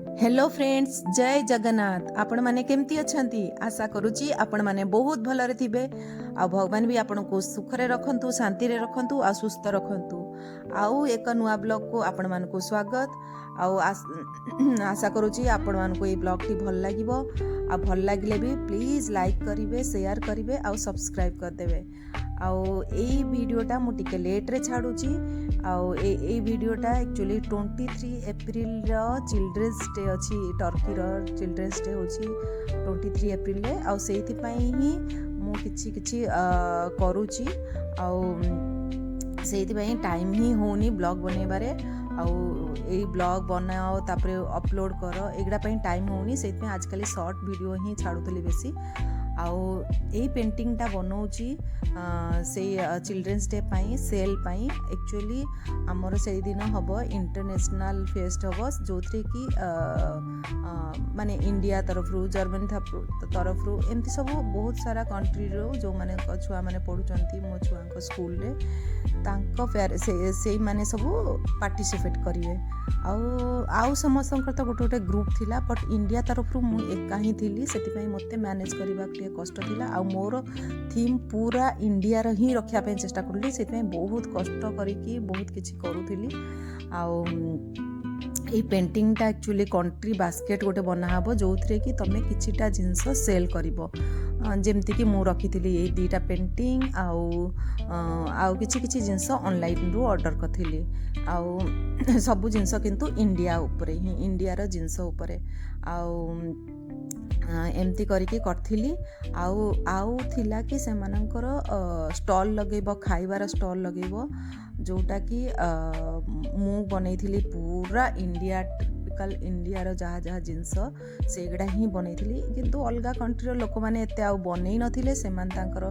Hello friends, जय जगन्नाथ। आपण माने केमती अछंती? आशा करूची आपण माने बहुत भलरे थिबे आ भगवान भी आपण को सुखरे रखंतु, शांति रे रखंतु आ सुस्थ रखंतु। आउ एक नुआ ब्लॉग को आपण मान को स्वागत। आउ आशा करूची आपण मान को ए ब्लॉग टी भल लागिवो। आ भल लागिले भी प्लीज लाइक करिवे, शेयर करिवे आ सब्सक्राइब कर देबे। आउ एई वीडियोटा मु टिके लेट रे छाडुची। आउ एई वीडियोटा एक्चुअली 23 एप्रिल रो चिल्ड्रेन्स डे अच्छी टर्की रो चिल्ड्रेन्स डे होची 23 एप्रिल रे। आउ सेति पई ही मु किछि किछि करूची। आउ सेति पई टाइम ही होनी ब्लॉग बनेबारे। आउ एई ब्लॉग बनाओ तापरे अपलोड करो एगडा पई टाइम होनी। सेति पई आजकल शॉर्ट वीडियो ही छाडुतली बेसी। आउ एई पेंटिंग टा बनौची से चिल्ड्रेन्स डे पाई सेल पाई। एक्चुअली आमर से दिन हम इंटरनेशनल फेस्ट हम जो थे कि माने इंडिया तरफ रू जर्मनी तरफ रू एमती सब बहुत सारा कंट्री रो जो माने छुआ माने पढ़ुचंती मो छुआ स्कूल रे तांको फेयर से माने सब पार्टिसिपेट करिवे। आउ समस्त तो गोटे गोटे ग्रुप थिला बट इंडिया तरफ रू मु एका ही थिली सेति पई मते मैनेज करबा के कष्ट थिला। आउ मोर थीम पूरा इंडिया रो ही रखिया पे चेष्टा करली सेति पई बहुत कष्ट करिकी बहुत किछि करूथिली। आउ ए पेंटिंग टा एक्चुअली कंट्री बास्केट गोटे बना हबो जो थरे कि तमे किछिटा जिंस सेल करिवो। जेमती कि मु रखिथिली ए दीटा पेंटिंग आउ किछि किछि जिंस ऑनलाइन रू ऑर्डर करथिली। आउ सब जिंस किंतु इंडिया ऊपर ही इंडिया रो जिंस ऊपर आउ एमती करके करथिली। आउ थिला कि सेमानंकर स्टॉल लगेबो खाइबार स्टॉल लगेबो जोटा कि मु बनैथिली पूरा इंडिया टिपिकल इंडिया रो जहाँ जहाँ जिंस सेगड़ा ही बनैथिली। किंतु अलगा कंट्री रो लोक माने एते आउ बनै नथिले सेमान तांकर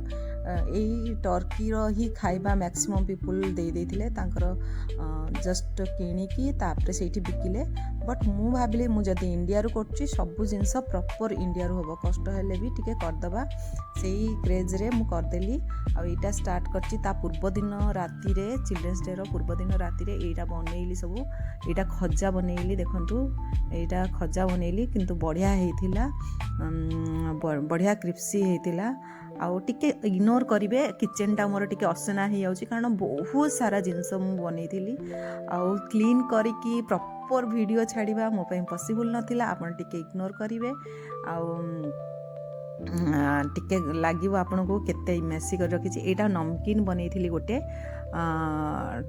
एई टर्की रो ही खाइबा मैक्सिमम पीपल दे देथिले तांकर जस्ट किणिकी तापरे सेठी बिकिले। बट मु भाबिले मु जदी इंडिया रो करछि सब जिंस प्रॉपर इंडिया रो हबो कष्ट हेले भी टिके करदबा सेही क्रेज रे मु करदेली। आ एटा स्टार्ट करछि ता पूर्व दिन राति रे चिल्ड्रेन्स डे रो पूर्व दिन राति रे एटा बनैली सब एटा खजा बनैली। देखंतु एटा खजा बनैली किंतु बढ़िया हेतिला बढ़िया क्रिप्सी हेतिला। आउ टिके इग्नोर करिवे किचन टा मोर टिके असना हे जाउची कारण बहुत सारा जिंस मु बनैथिली। आउ क्लीन करिकी प्रॉपर वीडियो छाड़िबा मो पई पॉसिबल नथिला आपण टिके इग्नोर करिवे। आउ टिके लागिवो आपन को केते मेसी कर रखिछि। एटा नमकीन बनैथिली गोटे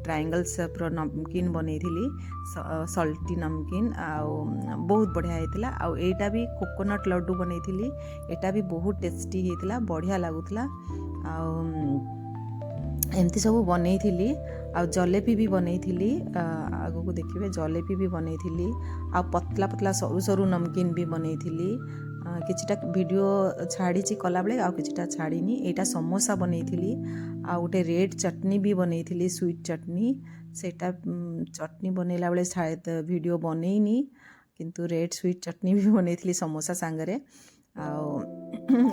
ट्रायंगल शेप रो नमकीन बनैथिली सल्टी नमकीन आउ बहुत बढ़िया हेतिला। आउ एटा भी कोकोनट लड्डू बनैथिली एटा भी बहुत टेस्टी हेतिला बढ़िया लागुतला। आउ एमती सब बनैथिली। आउ जलेबी भी बनैथिली आगो को देखिबे जलेबी भी बनैथिली। आ पतला पतला सरू सरू नमकीन भी बनैथिली। किछिटा वीडियो छाड़ी कला बेले आ किछिटा छाड़ीनी। एटा समोसा बनैथिली। आ गोटे रेड चटनी भी बनैथिली स्वीट चटनी सेटा चटनी बनैला बेले शायद वीडियो बनैनी किंतु रेड स्वीट चटनी भी बनैथिली समोसा सांगरे। आउ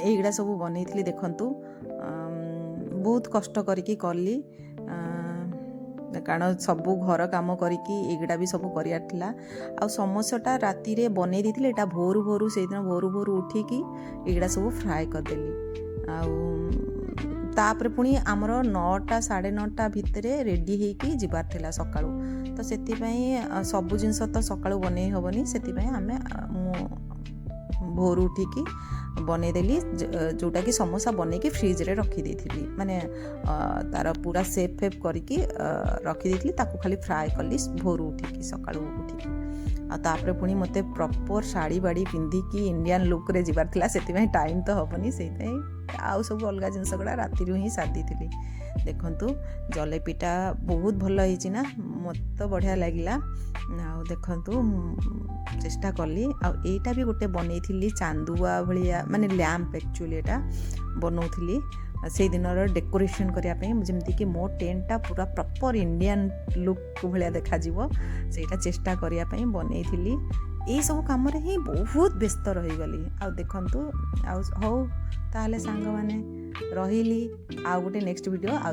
एगडा सब बनैथिली देखंतु बहुत कष्ट करिकी करली कारण सबू घर काम करिकी एगडा भी सब करिया थिला। आ समोसाटा राति रे बनै दिथिले एटा भोरु भोरु से दिन भोरु भोरु उठिकी एगडा सब फ्राई कर देली। आउ तापर पुणी आमर 9टा 9:30 भितरे रेडी हेकी जिबार थिला सकाळू। तो सेति पई सब जिंस तो सकाळू बनै होबनी सेति पई हमें भोर उठिकी बनै देली जोटा कि समोसा बनै कि फ्रिज रे रखी देथिली माने तार पूरा सेफ फेप करके रखी देथिली ताकू खाली फ्राई कली भोर उठिकी सकाळू उठिकी। आ तापर पुणी मते प्रॉपर साड़ी बाड़ी पिंधिकी इंडियन लुक रे जिबार थिला सेति पई टाइम तो होबनी सेति आउ सब अलगा जिंस गडा राति रू ही सादी थिली। देखंतु जलेबीटा बहुत भल होईची ना मत बढ़िया लागिला। आ देखंतु चेष्टा कली। आ एटा भी गोटे बनैथिली चांदुआ भलिया माने लैंप एक्चुअली एटा बनौथिली से दिन डेकोरेशन करिया पे जेमती कि मो टेंटा पूरा प्रॉपर इंडियन लुक भलिया देखा जीवो सेटा चेष्टा करिया पे बनैथिली। ए सब काम रे ही बहुत व्यस्त रही गली। आ देखंतु आ हो ताले सांग माने रहिली आ गोटे नेक्स्ट वीडियो आ